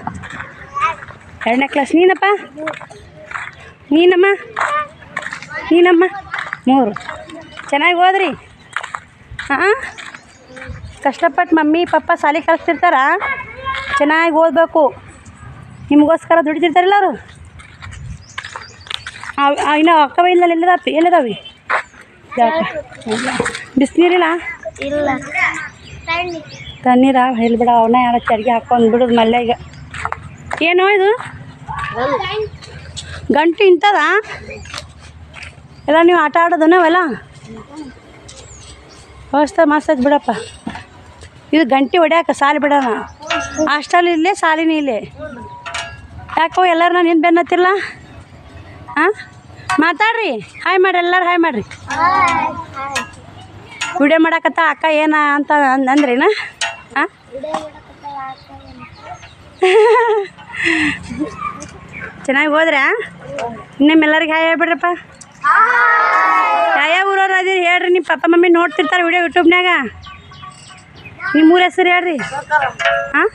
2ನೇ ಕ್ಲಾಸ್. ನೀನಮ್ಮ? 3. ಚೆನ್ನಾಗಿ ಓದ್ರಿ. ಹಾಂ, ಕಷ್ಟಪಟ್ಟು ಮಮ್ಮಿ ಪಪ್ಪ ಶಾಲೆ ಕಲಿಸ್ತಿರ್ತಾರ. ಚೆನ್ನಾಗಿ ಓದಬೇಕು. ನಿಮಗೋಸ್ಕರ ದುಡಿತಿರ್ತಾರಲ್ಲ ಅವರು. ಇನ್ನು ಅಕ್ಕವ ಇಲ್ಲ ಎಲ್ಲದಾವಿ ಯಾಕೆ? ಬಿಸಿನೀರಿಲ್ಲ? ಇಲ್ಲ. ತಣ್ಣೀರ ಹೇಳ್ಬಿಡ. ಅವನ್ನ ಯಾರ ಚರಿಗೆ ಹಾಕೊಂಡು ಬಿಡೋದು ಮಲ್ಲೆಗೆ. ಏನೋ ಇದು ಗಂಟು ಇಂಥದ ಎಲ್ಲ ನೀವು ಆಟ ಆಡೋದು ನಾವೆಲ್ಲ ವ್ಯವಸ್ಥೆ ಮಸ್ತ್ ಬಿಡಪ್ಪ. ಇದು ಗಂಟೆ ಹೊಡ್ಯಾಕ ಸಾಲಿ ಬಿಡೋಣ. ಹಾಸ್ಟೆಲ್ ಇಲ್ಲೇ ಸಾಲಿನ ಇಲ್ಲೇ. ಯಾಕೋ ಎಲ್ಲರೂ ನಾನು ಏನು ಬೆನ್ನತ್ತಿಲ್ಲ? ಹಾಂ, ಮಾತಾಡ್ರಿ. ಹಾಯ್ ಮಾಡಿ, ಎಲ್ಲರೂ ಹಾಯ್ ಮಾಡಿರಿ. ವಿಡಿಯೋ ಮಾಡಾಕತ್ತ ಅಕ್ಕ ಏನ ಅಂತ ಅಂದ್ರೇನ? ಹಾಂ, ಚೆನ್ನಾಗಿ ಹೋದ್ರಾ? ಇನ್ನೊಮ್ಮೆಲ್ಲರಿಗೆ ಹಾಯ್ ಹೇಳ್ಬಿಡ್ರಪ್ಪ. ಯಾವ ಊರವ್ರು ಅದೀರಿ ಹೇಳ್ರಿ. ನಿಮ್ಮ ಪಪ್ಪ ಮಮ್ಮಿ ನೋಡ್ತಿರ್ತಾರೆ ವಿಡಿಯೋ ಯೂಟ್ಯೂಬ್ನಾಗ. ನಿಮ್ಮ ಊರ ಹೆಸರು ಹೇಳ್ರಿ. ಹಾಂ,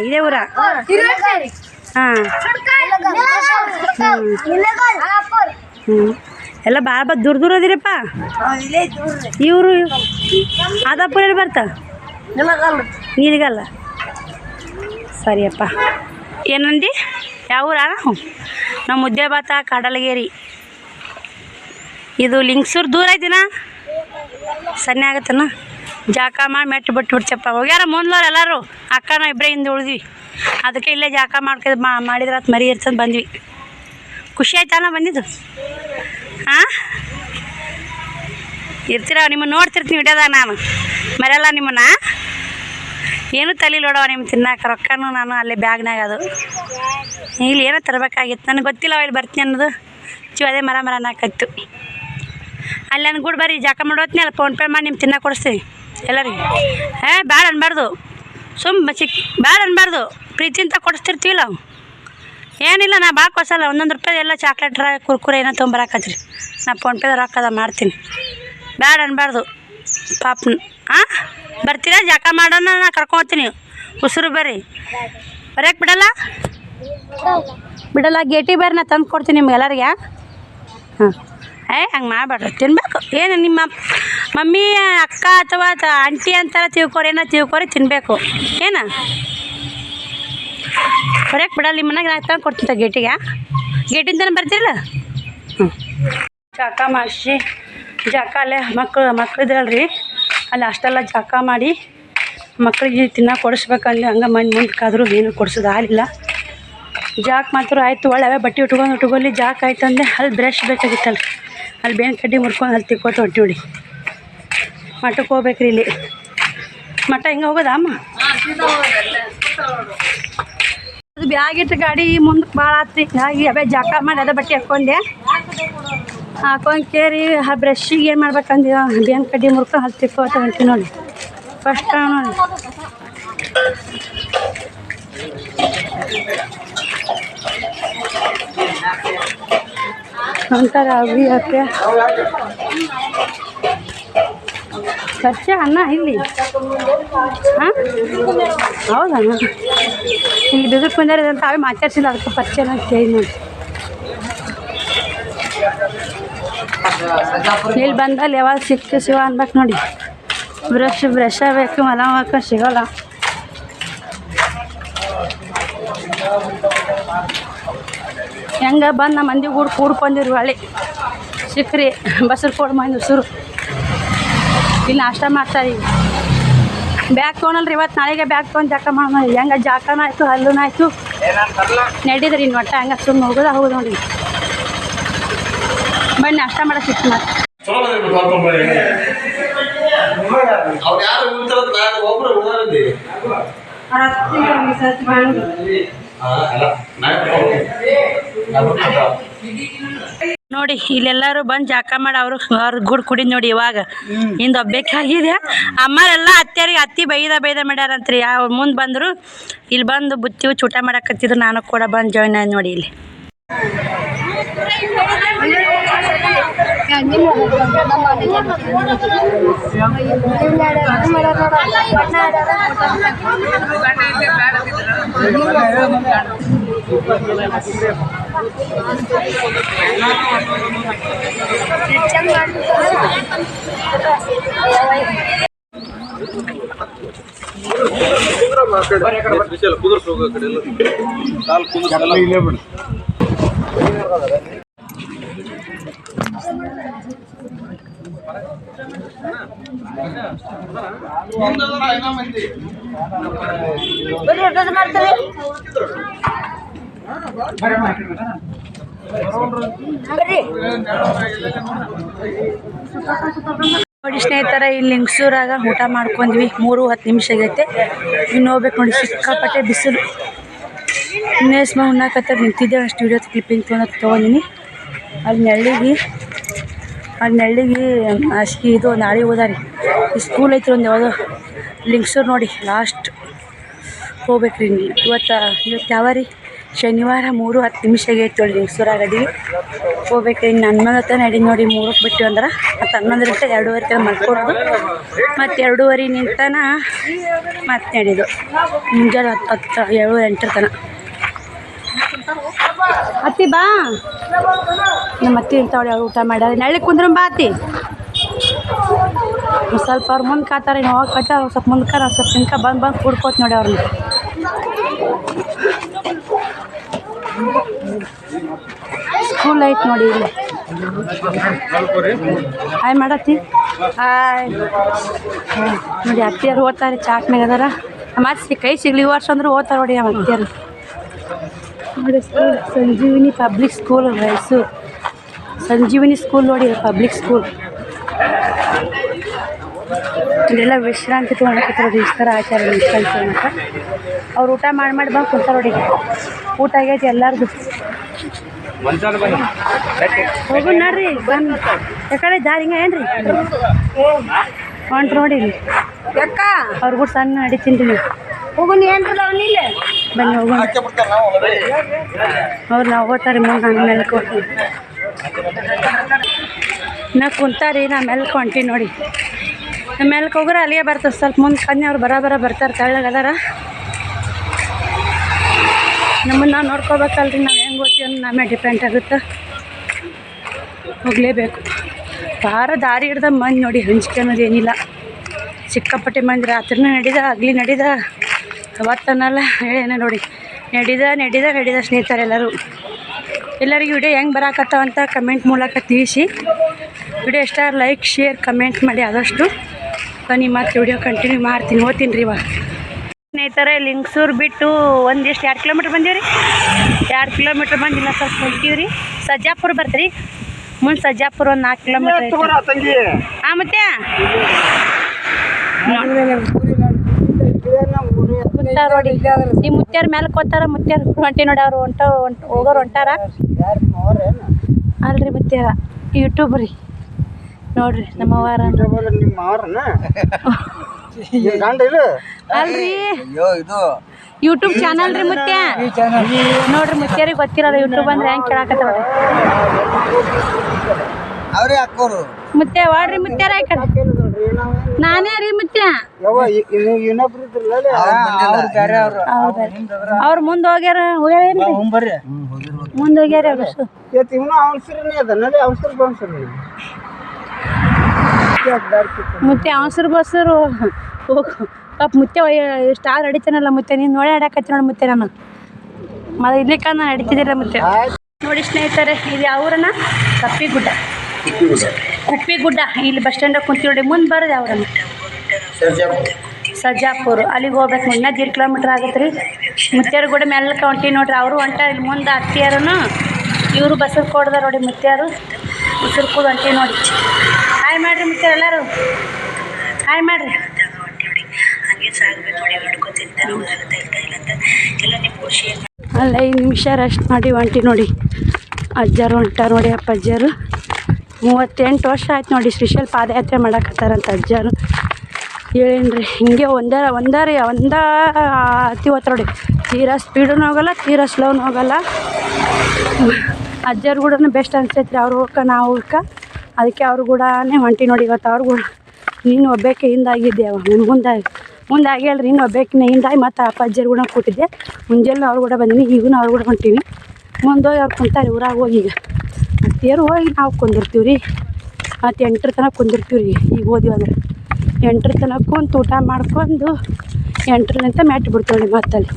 ಇದೇ ಊರ? ಹಾಂ. ಎಲ್ಲ ಭಾಳ ದೂರ ಅದಿರಪ್ಪ. ಇವರು ಆದಾಪುರ ಎಲ್ಲಿ ಬರ್ತಾ? ನೀರಿಗಲ್ಲ. ಸರಿಯಪ್ಪ. ಏನಂದು? ಯಾವ ಊರ? ನಾವು ಮುದ್ದೇಬಾತ ಕಡಲಗೇರಿ. ಇದು ಲಿಂಗಸೂರು ದೂರ ಐತಿನ? ಸನ್ನೆ ಆಗತ್ತನ? ಜಾಕ ಮಾಡಿ ಮೆಟ್ಟು ಬಿಟ್ಬಿಡ್ತಪ್ಪ. ಹೋಗ್ಯಾರ ಮುಂದ್ಲವ್ರು ಎಲ್ಲರೂ. ಅಕ್ಕ ನಾವು ಇಬ್ಬರೇ ಹಿಂದೆ ಉಳಿದ್ವಿ. ಅದಕ್ಕೆ ಇಲ್ಲೇ ಜಾಕ ಮಾಡಿದ್ರೆ ಅದು ಮರಿ ಇರ್ತಂದು ಬಂದ್ವಿ. ಖುಷಿ ಆಯ್ತಾನ ಬಂದಿದ್ದು? ಹಾಂ, ಇರ್ತೀರ. ನಿಮ್ಮನ್ನು ನೋಡ್ತಿರ್ತೀನಿ ವಿಡಿಯೋದಾಗ. ನಾನು ಮರೆಯಲ್ಲ ನಿಮ್ಮನ್ನ. ಏನೂ ತಲೆ ನೋಡವ ನಿಮ್ಮ ತಿನ್ನಾಕ. ರೊಕ್ಕನೂ ನಾನು ಅಲ್ಲೇ ಬ್ಯಾಗ್ನಾಗ. ಅದು ಇಲ್ಲಿ ಏನೋ ತರಬೇಕಾಗಿತ್ತು. ನನಗೆ ಗೊತ್ತಿಲ್ಲ ಇಲ್ಲಿ ಬರ್ತೀನಿ ಅನ್ನೋದು. ಅದೇ ಮರ ಅನ್ನಕತ್ತು. ಅಲ್ಲಿ ನನ್ನ ಗೂಡು ಬರ್ರಿ ಜಾಕ ಮಾಡೋತ್ನಿ. ಅಲ್ಲ ಫೋನ್ಪೇ ಮಾಡಿ ನಿಮ್ಮ ತಿನ್ನಕ್ಕೆ ಕೊಡಿಸ್ತೀನಿ ಎಲ್ಲರಿಗೆ. ಬ್ಯಾಡ ಅನ್ಬಾರ್ದು. ಬ್ಯಾಡ ಅನ್ಬಾರ್ದು. ಪ್ರೀತಿಂತ ಕೊಡಿಸ್ತಿರ್ತೀವಿಲ್ಲ. ಏನಿಲ್ಲ, ನಾ ಭಾಳ ಕೊಡ್ಸಲ್ಲ. 1 ರೂಪಾಯಿ ಎಲ್ಲ ಚಾಕ್ಲೇಟ್ ಕುರ್ಕುರೆ ಏನೋ ತೊಗೊಂಬರಾಕತ್ರಿ. ನಾ ಫೋನ್ಪೇದ ರೊಕ್ಕದ ಮಾಡ್ತೀನಿ. ಬ್ಯಾಡ ಅನ್ಬಾರ್ದು ಪಾಪನ. ಹಾಂ, ಬರ್ತೀರಾ? ಜಾಕ ಮಾಡೋಣ. ನಾ ಕರ್ಕೊಂಡ್ತೀನಿ. ಉಸಿರು ಬರ್ರಿ. ಬರೋಕ್ಕೆ ಬಿಡಲ್ಲ. ಗೇಟಿಗೆ ಬರ್ರಿ. ನಾ ತಂದು ಕೊಡ್ತೀನಿ ನಿಮ್ಗೆ ಎಲ್ಲರಿಗೆ. ಹಾಂ, ಹಂಗೆ ಮಾಡಬೇಡ್ರಿ, ತಿನ್ಬೇಕು. ಏನು ನಿಮ್ಮ ಮಮ್ಮಿ ಅಕ್ಕ ಅಥವಾ ಆಂಟಿ ಅಂತಾರ ತಿಳ್ಕೊರಿ, ಏನೋ ತಿಳ್ಕೊರಿ, ತಿನ್ನಬೇಕು. ಏನು ಹೊರಕ್ಕೆ ಬಿಡಲ್ಲ. ನಿಮ್ಮ ಮನೆಗೆ ನಾನು ತಂದು ಕೊಡ್ತೀನಿ ಗೇಟಿಗೆ. ಗೇಟಿಂದ ಬರ್ತಿರಲ್ಲ. ಜಾಕ ಮಾಡಿಸಿ ಜಾಕ ಅಲ್ಲೇ ಮಕ್ಳಿದ್ರಲ್ರಿ, ಅಲ್ಲಿ ಅಷ್ಟೆಲ್ಲ ಜಾಕ ಮಾಡಿ ಮಕ್ಳಿಗೆ ತಿನ್ನೋಕೆ ಕೊಡಿಸ್ಬೇಕಂದ್ರೆ ಹಂಗೆ ಮುಂದಕ್ಕಾದರೂ ಏನು ಕೊಡ್ಸೋದು ಆಗಲಿಲ್ಲ. ಜಾಕ್ ಮಾತ್ರ ಆಯಿತು. ಒಳ್ಳೆ ಬಟ್ಟೆ ಉಟ್ಕೊಳ್ಳಿ. ಜಾಕ್ ಆಯ್ತು ಅಂದರೆ ಅಲ್ಲಿ ಬ್ರಷ್ ಬೇಕಾಗಿತ್ತಲ್ಲ, ಅಲ್ಲಿ ಬೇನ್ ಕಡ್ಡಿ ಮುರ್ಕೊಂಡು ಅಲ್ಲಿ ತಿಕ್ಕೋತ ಹೊಟ್ಟಿ ಹೊಡಿ ಮಠಕ್ಕೆ ಹೋಗ್ಬೇಕ್ರಿ. ಇಲ್ಲಿ ಮಠ ಹಿಂಗೆ ಹೋಗೋದಾ ಅಮ್ಮ? ಅದು ಬ್ಯಾಗಿಟ್ಟು ಗಾಡಿ ಮುಂದಕ್ಕೆ ಭಾಳ ಆತ್ರಿ. ಹಾಗೆ ಅವೇ ಜಾಕ ಮಾಡಿ ಅದೇ ಬಟ್ಟೆ ಹಾಕೊಂಡು ಕೇರಿ ಆ ಬ್ರಷ್ಷಿಗೆ ಏನು ಮಾಡ್ಬೇಕಂದ್ರೆ ಬೇನ್ ಕಡ್ಡಿ ಮುರ್ಕೊಂಡು ಅಲ್ಲಿ ತಿಕ್ಕೋತ ಹೊಂಟಿ ನೋಡಿ. ಫಸ್ಟ್ ನೋಡಿ ಅಂತಾರ ಅವಿ ಅತ್ತೆ ಪರಿಚಯ ಅಣ್ಣ ಇಲ್ಲಿ. ಹಾಂ ಹೌದಾ? ಇಲ್ಲಿ ಬಿದಕ್ಕೆ ಬಂದಾರೆ ಅಂತ ಅವೇ ಮಾತಾಡ್ಸಿಲ್ಲ, ಅದಕ್ಕೆ ಪರಿಚಯ ಅಂತ ಕೇಳಿ ನೋಡಿ. ಇಲ್ಲಿ ಬಂದಲ್ಲಿ ಯಾವಾಗ ಸಿಕ್ತು ಶಿವ ಅನ್ಬೇಕು ನೋಡಿ. ಬ್ರಷ್ ಬೇಕು, ಮಲ ಹಾಕ ಸಿಗೋಲ್ಲ. ಹೆಂಗೆ ಬಂದು ನಮ್ಮ ಮಂದಿ ಕೂಡ್ಕೊಂಡಿರು ಹಳ್ಳಿ ಸಿಕ್ಕ್ರಿ ಬಸ್ರು ಕೊಡು ಮಂದಿ ಉಸುರು. ಇಲ್ಲಿ ನಾಷ್ಟ ಮಾಡ್ತಾರೆ. ಈಗ ಬ್ಯಾಗ್ ತೊಗೊಳಲ್ರಿ, ಇವತ್ತು ನಾಳೆಗೆ ಬ್ಯಾಗ್ ತೊಗೊಂಡು ಜಾಕ ಮಾಡಿ ಹೆಂಗೆ ಜಾಕನ ಆಯಿತು, ಹಲ್ಲುನ ಆಯಿತು, ನಡೀದ್ರಿ ಇನ್ನು ಒಟ್ಟು ಹಂಗೆ ಸುಮ್ಮನೆ ಹೋಗೋದು ನೋಡಿ. ಬನ್ನಿ ನಾಷ್ಟ ಮಾಡೋ ಸಿಕ್ತು ಮತ್ತೆ. ನೋಡಿ ಇಲ್ಲೆಲ್ಲರೂ ಬಂದು ಜಾಕ ಮಾಡಿ ಅವ್ರ ಗುಡ್ ಕುಡಿದ್ ನೋಡಿ. ಇವಾಗ ಇಂದು ಒಬ್ಬೇಕಾಗಿದೆ. ಅಮ್ಮರೆಲ್ಲ ಅತ್ತಿ ಬೈದ ಮಾಡ್ಯಾರಂತ್ರಿ. ಅವ್ರು ಮುಂದೆ ಬಂದರು, ಇಲ್ಲಿ ಬಂದು ಬುತ್ತಿ ಊಟ ಮಾಡಕತ್ತಿದ್ರು. ನಾನು ಕೂಡ ಬಂದು ಜಾಯ್ನ್ ಆಯ್ತು ನೋಡಿ. ಇಲ್ಲಿ ನೋಡಿ ಸ್ನೇಹಿತರ, ಇಲ್ಲಿ ಲಿಂಗಸೂರಾಗ ಊಟ ಮಾಡ್ಕೊಂಡ್ವಿ. 3:10 ನಿಮಿಷ ಆಗೈತೆ. ಇನ್ನು ಹೋಗ್ಬೇಕು ನೋಡಿ. ಸಿಕ್ಕಾಪಟ್ಟೆ ಬಿಸಿಲು. ಇನ್ನೇಸ್ಮ ಉಣ್ಣಾಕತ್ತ ನಿಂತಿದ್ದೆ. ಅಷ್ಟು ವಿಡಿಯೋ ಕ್ಲಿಪ್ಪಿಂಗ್ ತೊಗೊಂಡಿನಿ. ಅಲ್ಲಿ ನೆಳ್ಳಿಗೆ ಅಷ್ಟಿ ಇದು ನಾಳೆ ಹೋದಾರಿ. ಈ ಸ್ಕೂಲ್ ಐತ್ರಿ ಒಂದು ಯಾವುದೋ ಲಿಂಗಸೂರು ನೋಡಿ. ಲಾಸ್ಟ್ ಹೋಗ್ಬೇಕ್ರಿ. ಇವತ್ತು ಯಾವ ರೀ? ಶನಿವಾರ. 3:10 ನಿಮಿಷ ಆಗೈತೆ ನೋಡಿ. ಲಿಂಗಸೂರಾಗ ಅದೀವಿ. ಹೋಗ್ಬೇಕ್ರಿ. ಇನ್ನು 11 ನಡಿ ನೋಡಿ. 3ಕ್ಕೆ ಬಿಟ್ಟು ಅಂದ್ರೆ ಮತ್ತು 11ರಿಂದ 2:15 ತನಕ ಮಲ್ಕೊಡೋದು. ಮತ್ತು 2:15 ನಿಂತನ ಮತ್ತೆ ನಡೀದು ಮುಂಜಾನೆ 10 7 8 ತನಕ. ಅತ್ತಿ ಬಾ, ನಮ್ಮ ಅತ್ತಿ ಇಂಥವಳಿ ಅವ್ರು ಊಟ ಮಾಡ್ಯಾರ. ನಳ್ಳಿ ಕುಂದ್ರ ಬಾ ಅತ್ತಿ. ಸ್ವಲ್ಪ ಅವ್ರು ಮುಂದೆ ಕಾತಾರೆ. ನಾವು ಹೋಗಿ ಕಟ್ಟ ಸ್ವಲ್ಪ ಮುಂದ್ಕ ನಾವು ಸ್ವಲ್ಪ ತಿನ್ಕ ಬಂದು ಕುಡ್ಕೋತ ನೋಡಿ ಅವ್ರನ್ನ. ಸ್ಕೂಲ್ ಐತೆ ನೋಡಿ ಇಲ್ಲಿ. ಹಾಯ್ ಮಾಡತ್ತಿ. ಹಾಯ್ ನೋಡಿ. ಅತ್ತಿಯರು ಓದ್ತಾರೆ, ಚಾಟ್ನಾಗ ಅದಾರ. ಮತ್ತೆ ಕೈ ಸಿಗ್ಲಿ ಈ ವರ್ಷ ಅಂದ್ರೆ ಓದ್ತಾರೆ ನೋಡಿ ನಮ್ಮ ಅತ್ತಿಯರು ನೋಡಿ. ಸ್ಕೂಲ್ ಸಂಜೀವಿನಿ ಪಬ್ಲಿಕ್ ಸ್ಕೂಲ್ ಮೈಸೂರು. ಸಂಜೀವಿನಿ ಸ್ಕೂಲ್ ನೋಡಿ, ಪಬ್ಲಿಕ್ ಸ್ಕೂಲ್. ಇಲ್ಲೆಲ್ಲ ವಿಶ್ರಾಂತಿ ತೊಗೊಳಕತ್ತಾರ. ಈ ಥರ ಆಚಾರ ವಿಶ್ರಾಂತಿ ತೊಗೊಳಕ. ಅವ್ರು ಊಟ ಮಾಡಿ ಬಂದು ಕುಂತಾರ ನೋಡಿ. ಊಟ ಆಗೈತಿ ಎಲ್ಲಾರ್ದು. ಹೋಗು ನೋಡ್ರಿ. ಬಂದು ಯಾಕಡೆ ದಾರಿ ಹಿಂಗೆ ಏನ್ರಿ ಹೊಂಟ್ರು ನೋಡಿ. ಇಲ್ಲಿ ಯಾಕ ಅವ್ರು ಕೂಡ ಸಣ್ಣ ನಡಿತೀನಿ ನೀವು. ಹೋಗು ನೀ ಏನ್ರಲ್ಲ ಅವನಿಲ್ಲ. ಬನ್ನಿ ಹೋಗೋಣ. ಅವ್ರು ನಾವು ಹೋಗ್ತಾರೆ ಮುಂದೆ. ನಾನು ಮೆಲ್ಕ್ ಹೋಗ್ತೀನಿ. ನಾ ಕುಂತಾರಿ. ನಾ ಮೆಲ್ಕ್ ಹೊಂಟೀನಿ ನೋಡಿ. ಮೆಲ್ಕ್ ಹೋಗ್ರೆ ಅಲ್ಲಿಗೆ ಬರ್ತದೆ. ಸ್ವಲ್ಪ ಮುಂದೆ ಕನ್ನಿ ಅವ್ರು ಬರ ಬರ್ತಾರೆ. ತೆಳ್ಳಗೆ ಅದಾರ. ನಮ್ಮನ್ನು ನಾವು ನೋಡ್ಕೋಬೇಕಲ್ರಿ. ನಾವು ಹೆಂಗೆ ಓದ್ತೀವಿ ಅನ್ನೋ ನಮ್ಮೇ ಡಿಪೆಂಡ್ ಆಗುತ್ತೆ. ಹೋಗಲೇಬೇಕು. ಭಾರ ದಾರಿ ಹಿಡ್ದ ಮಂದಿ ನೋಡಿ, ಹಂಚಿಕೆ ಅನ್ನೋದು ಏನಿಲ್ಲ. ಸಿಕ್ಕಾಪಟ್ಟೆ ಮಂದಿ ರಾತ್ರಿನೂ ನಡೀದ, ಹಗ್ಲಿ ನಡೀದ, ಅವತ್ತನ್ನಲ್ಲ ಹೇಳೇನ ನೋಡಿ. ನಡೀದ ಸ್ನೇಹಿತರೆ ಎಲ್ಲರಿಗೂ ವಿಡಿಯೋ ಹೆಂಗೆ ಬರಾಕತ್ತಾವಂತ ಕಮೆಂಟ್ ಮೂಲಕ ತಿಳಿಸಿ. ವಿಡಿಯೋ ಇಷ್ಟ ಲೈಕ್ ಶೇರ್ ಕಮೆಂಟ್ ಮಾಡಿ ಆದಷ್ಟು. ಬನ್ನಿ ಮತ್ತೆ ವಿಡಿಯೋ ಕಂಟಿನ್ಯೂ ಮಾಡ್ತೀನಿ, ಓದ್ತೀನಿ ರೀ ಇವಾಗ. ಸ್ನೇಹಿತರೆ ಲಿಂಗಸೂರು ಬಿಟ್ಟು ಒಂದಿಷ್ಟು 2 ಕಿಲೋಮೀಟ್ರ್ ಬಂದೀವಿ ರೀ. 2 ಕಿಲೋಮೀಟ್ರ್ ಬಂದಿಲ್ಲ, ಸ್ವಲ್ಪ ಹೊಂಟೀವಿ ರೀ. ಸಜ್ಜಾಪುರ ಬರ್ತೀರಿ ಮುಂದೆ. ಸಜ್ಜಾಪುರ ಒಂದು 4 ಕಿಲೋಮೀಟ್ರ್. ಹಾಂ ಮತ್ತೆ ನೋಡಿ ಈ ಮುತ್ಯಾರ ಮೇಲೆ ಕೂತಾರ. ಮುತ್ಯಾರ ಹೊಂಟಿ ನೋಡಿ, ಅವ್ರು ಹೋಗೋರು ಹೊಂಟಾರ ಅಲ್ರಿ. ಮುತ್ಯಾರ ಯೂಟ್ಯೂಬ್ ರೀ ನೋಡ್ರಿ, ನಮ್ಮವಾರ ಅಲ್ರಿ ಯೂಟ್ಯೂಬ್ ಚಾನಲ್ ರೀ ಮುತ್ಯ ನೋಡ್ರಿ. ಮುತ್ಯಾರಿಗೆ ಗೊತ್ತಿರಲ್ಲ ಯೂಟ್ಯೂಬ್ ಅಂದ್ರೆ ಹೆಂಗೆ ಕೇಳಾಕತ್ತಾವ ಮುತ್ಯ. ವಾಡ್ರಿ ಮುತ್ಯಾರ ನಾನೇ ರೀ ಮುತ್ಯ. ಅವ್ರು ಮುಂದೆ ಹೋಗ್ಯಾರ ಮುಂದೆ ಹೋಗ್ಯಾರ ಅವ್ರು. ಮುತ್ಯ ಅವಸರು ಬಸ್ಸರು ಪಾಪ ಮುತ್ಯ ಸ್ಟಾರ್ ಅಡಿತಾನಲ್ಲ ಮುತ್ಯ. ನೀನು ನೋಡಿ ಆಡಕತ್ತಿ ನೋಡಿ ಮುತ್ಯ. ನಾನು ಇಲ್ಲಿಕ್ಕ ನಾನು ಅಡಿತಿದ್ದಿಲ್ಲ ಮುತ್ಯ. ನೋಡಿ ಸ್ನೇಹಿತರೆ, ಇದು ಯಾವ್ರನ್ನ ಕಪ್ಪಿಗುಡ್ಡ. ಇಲ್ಲಿ ಬಸ್ ಸ್ಟ್ಯಾಂಡಾಗ ಕುಂತೀವಿ ನೋಡಿ. ಮುಂದೆ ಬರೋದು ಯಾವ್ರನ್ನ ಸಜ್ಜಾಪುರ. ಅಲ್ಲಿಗೆ ಹೋಗ್ಬೇಕು. 1.5 ಕಿಲೋಮೀಟ್ರ್ ಆಗತ್ತೆ ರೀ. ಮುತ್ಯಾರು ಕೂಡ ಮೆಲ್ಲಕ್ಕೆ ಹೊಂಟಿ ನೋಡ್ರಿ. ಅವರು ಹೊಂಟಾರ ಇಲ್ಲಿ ಮುಂದೆ. ಅತ್ತಿಯಾರು ಇವರು ಬಸ್ಸರು ಕೊಡ್ದಾರ ನೋಡಿ. ಮುತ್ಯಾರು ಉಸಿರು ಕೂಡ ಹೊಂಟಿ ನೋಡಿ. ಹಾಯ್ ಮಾಡ್ರಿ ಮುತ್ಯಾರು ಎಲ್ಲರೂ, ಹಾಯ್ ಮಾಡ್ರಿ. ಅಲ್ಲ 5 ನಿಮಿಷ ರೆಸ್ಟ್ ಮಾಡಿ ಹೊಂಟಿ ನೋಡಿ. ಅಜ್ಜಾರು ಹೊಂಟಾರ ನೋಡಿ. ಅಜ್ಜಾರು 38 ವರ್ಷ ಆಯ್ತು ನೋಡಿ ಶ್ರೀಶೈಲ ಪಾದಯಾತ್ರೆ ಮಾಡಕತ್ತಾರಂತ ಅಜ್ಜಾರು. ಹೇಳೇನ್ರಿ ಹಿಂಗೆ ಒಂದಾರಿ ಹತ್ತಿ ಹೋಗ್ತಾರೆ ನೋಡಿ. ತೀರಾ ಸ್ಪೀಡೂ ಹೋಗಲ್ಲ, ತೀರಾ ಸ್ಲೋನು ಹೋಗಲ್ಲ. ಅಜ್ಜಾರು ಕೂಡ ಬೆಸ್ಟ್ ಅನ್ಸೈತ್ರಿ. ಅವ್ರು ಹೋಗಕ್ಕೆ ನಾವು ಹೋಗಕ್ಕೆ, ಅದಕ್ಕೆ ಅವ್ರು ಕೂಡ ಹೊಂಟಿ ನೋಡಿ. ಇವತ್ತು ಅವ್ರು ಕೂಡ ನೀನು ಒಬ್ಬೇಕೆ ಹಿಂದಾಗಿದ್ದೆ. ನಾನು ಮುಂದೆ ಆಗ್ಯಾಳ್ರಿ. ನೀನು ಒಬ್ಬೇಕಿನ ಹಿಂದಾಗಿ ಮತ್ತು ಅಜ್ಜಾರು ಕೂಡ ಕೂತಿದ್ದೆ. ಮುಂಜಾನೆ ಅವ್ರು ಕೂಡ ಬಂದೀನಿ, ಈಗೂ ಅವ್ರು ಕೂಡ ಹೊಂಟೀನಿ. ಮುಂದೆ ಹೋಗಿ ಅವ್ರು ಕುಂತಾರೆ ಊರಾಗ ಹೋಗಿ. ಈಗ ಮತ್ತೇರು ಹೋಗಿ ನಾವು ಕುಂದಿರ್ತೀವಿ ರೀ. ಮತ್ತು 8 ತನಕ ಕುಂದಿರ್ತೀವಿ ರೀ. ಈಗ ಹೋದಿವಿ ಅಂದ್ರೆ 8 ತನಕ ಕುಂತು ಊಟ ಮಾಡ್ಕೊಂಡು 8ರಿಂದ ಮ್ಯಾಟ್ ಬಿಡ್ತೀವಿ ರೀ ಮತ್ತಲ್ಲಿ.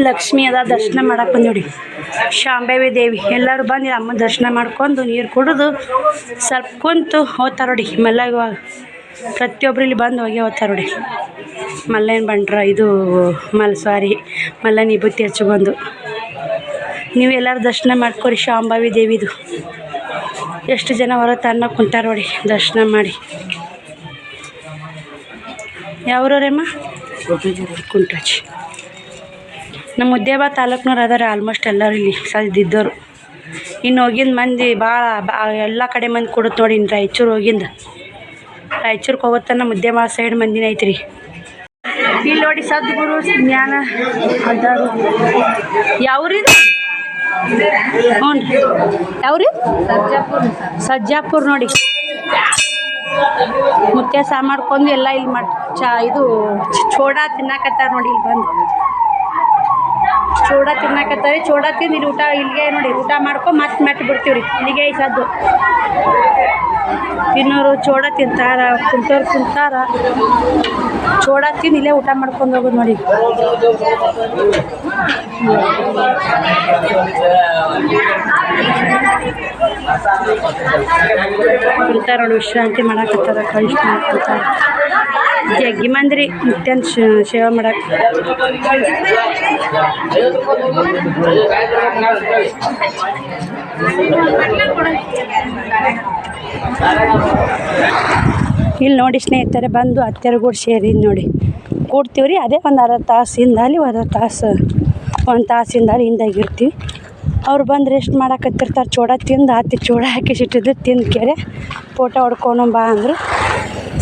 ಲಕ್ಷ್ಮಿ ಅದ ದರ್ಶನ ಮಾಡಕ್ಕೆ ಬಂದೀವಿ. ಶಾಂಭವಿ ದೇವಿ ಎಲ್ಲರೂ ಬಂದು ಅಮ್ಮ ದರ್ಶನ ಮಾಡ್ಕೊಂಡು ನೀರು ಕುಡಿದು ಸ್ವಲ್ಪ ಕುಂತು ಹೋಗ್ತಾರೆ ನೋಡಿ. ಇವಾಗ ಪ್ರತಿಯೊಬ್ಬರು ಇಲ್ಲಿ ಬಂದು ಹೋಗಿ ಹೋಗ್ತಾರೆ ನೋಡಿ. ಮಲ್ಲೇನು ಬಂಡ್ರ ಇದು ಮಲ್ಲ ನಿಬುತ್ತಿ ಹಚ್ಕೊಂಡು ನೀವು ಎಲ್ಲರೂ ದರ್ಶನ ಮಾಡ್ಕೊರಿ. ಶಾಂಭವಿ ದೇವಿದು ಎಷ್ಟು ಜನ ಹೊರ ತನ್ನ ಕುಂಟಾರ ನೋಡಿ ದರ್ಶನ ಮಾಡಿ. ಯಾವ್ರಮ್ಮ ಕುಂಟಾಚಿ. ನಮ್ಮ ಮುದ್ದೇಬಾದ್ ತಾಲೂಕ್ನವ್ರು ಅದಾರೆ ಆಲ್ಮೋಸ್ಟ್ ಎಲ್ಲರೂ ಇಲ್ಲಿ ಸದ್ದಿದ್ದವರು. ಇನ್ನು ಹೋಗಿಂದ ಮಂದಿ ಭಾಳ ಎಲ್ಲ ಕಡೆ ಮಂದಿ ಕೊಡುತ್ತೆ ನೋಡಿ. ಇನ್ನು ರಾಯಚೂರಿಗೆ ಹೋಗುತ್ತಾನ ಮುದ್ದೇಬಾದ್ ಸೈಡ್ ಮಂದಿನ ಐತ್ರಿ. ಇಲ್ಲಿ ನೋಡಿ ಸದ್ಗುರು ಜ್ಞಾನ ಅದಾರು. ಯಾವ್ರಿದು? ಹ್ಞೂ ರೀ ಯಾವ್ರಿ? ಸಜ್ಜಾಪುರ ನೋಡಿ. ಮುತ್ಯ ಮಾಡ್ಕೊಂಡು ಎಲ್ಲ ಇಲ್ಲಿ ಇದು ಚೋಡಾ ತಿನ್ನಕತ್ತಾರ ನೋಡಿ. ಇಲ್ಲಿ ಬಂದು ಚೋಡಾ ತಿನ್ನಕತ್ತಾರೆ. ಚೋಡಾ ತಿಂದು ಇಲ್ಲಿ ಊಟ ಇಲ್ಲಿಗೆ ನೋಡಿ ಊಟ ಮಾಡ್ಕೊಂಡು ಮತ್ತೆ ಮೆಟ್ಟು ಬಿಡ್ತೀವಿ ರೀ. ಇಲ್ಲಿಗೆ ಈ ಸದ್ದು ತಿನ್ನೋರು ಚೋಡಾ ತಿಂತಾರ, ಕುಂತವ್ರು ಕುಂತಾರ. ಚೋಡಾ ತಿಂದು ಇಲ್ಲೇ ಊಟ ಮಾಡ್ಕೊಂಡು ಹೋಗೋದು ನೋಡಿ. ಕುಂತಾರ ನೋಡಿ ವಿಶ್ರಾಂತಿ ಮಾಡಕತ್ತಾರ. ಕಳಿಸ್ತಾ ಕುಂತಾರ ಜಗ್ಗಿ ಮಂದಿರಿ ನಿತ್ಯನ್ ಸೇವೆ ಮಾಡಕ್ಕೆ. ಇಲ್ಲಿ ನೋಡಿ ಸ್ನೇಹಿತರೆ ಬಂದು ಅತ್ತೆರು ಕೂಡ ಸೇರಿ ನೋಡಿ ಕೂಡ್ತೀವಿ ರೀ. ಅದೇ ಒಂದು ಅರ್ಧ ತಾಸಿಂದ ಅಲ್ಲಿ ಒಂದು ತಾಸಿಂದ ಅಲ್ಲಿ ಹಿಂದಾಗಿರ್ತೀವಿ. ಅವ್ರು ಬಂದು ರೆಸ್ಟ್ ಮಾಡಕತ್ತಿರ್ತಾರೆ. ಚೋಡ ತಿಂದು ಚೋಡ ಹಾಕಿ ಸಿಟ್ಟಿದ್ದು ತಿಂದು ಕೆರೆ ಫೋಟೋ ಹೊಡ್ಕೊಂಡು ಬಾ ಅಂದರು.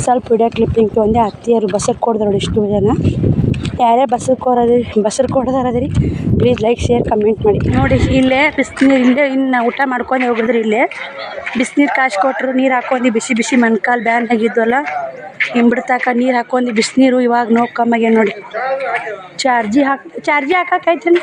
ಸ್ವಲ್ಪ ವಿಡಿಯೋ ಕ್ಲಿಪ್ಪಿಂಗ್ ತೊಗೊಂಡೆ. ಅತ್ತಿಯರು ಬಸ್ಸಕ್ಕೆ ಕೊಡ್ದ್ರು ನೋಡಿ ಇಷ್ಟು ಜನ. ಯಾರ್ಯಾರು ಬಸ್ಸಕ್ಕೆ ಕೊಡ್ದಾರದಿರಿ ಪ್ಲೀಸ್ ಲೈಕ್ ಶೇರ್ ಕಮೆಂಟ್ ಮಾಡಿ. ನೋಡಿ ಇಲ್ಲೇ ಬಿಸಿನೀರು, ಇಲ್ಲೇ ಇನ್ನು ಊಟ ಮಾಡ್ಕೊಂಡು ಹೋಗಿದ್ರಿ. ಇಲ್ಲೇ ಬಿಸಿನೀರು ಕಾಯ್ಸಿ ಕೊಟ್ಟರು, ನೀರು ಹಾಕ್ಕೊಂಡು ಬಿಸಿ ಬಿಸಿ ಮೊಣ್ಕಾಲು ಬ್ಯಾನ್ ಆಗಿದ್ವಲ್ಲ ಹಿಂಬಿಡ್ತಾಕ ನೀರು ಹಾಕ್ಕೊಂಡು ಬಿಸಿನೀರು. ಇವಾಗ ನೋವು ಕಮ್ಮಾಗ್ಯಾನ ನೋಡಿ. ಚಾರ್ಜಿ ಹಾಕಕ್ಕೈತೇನು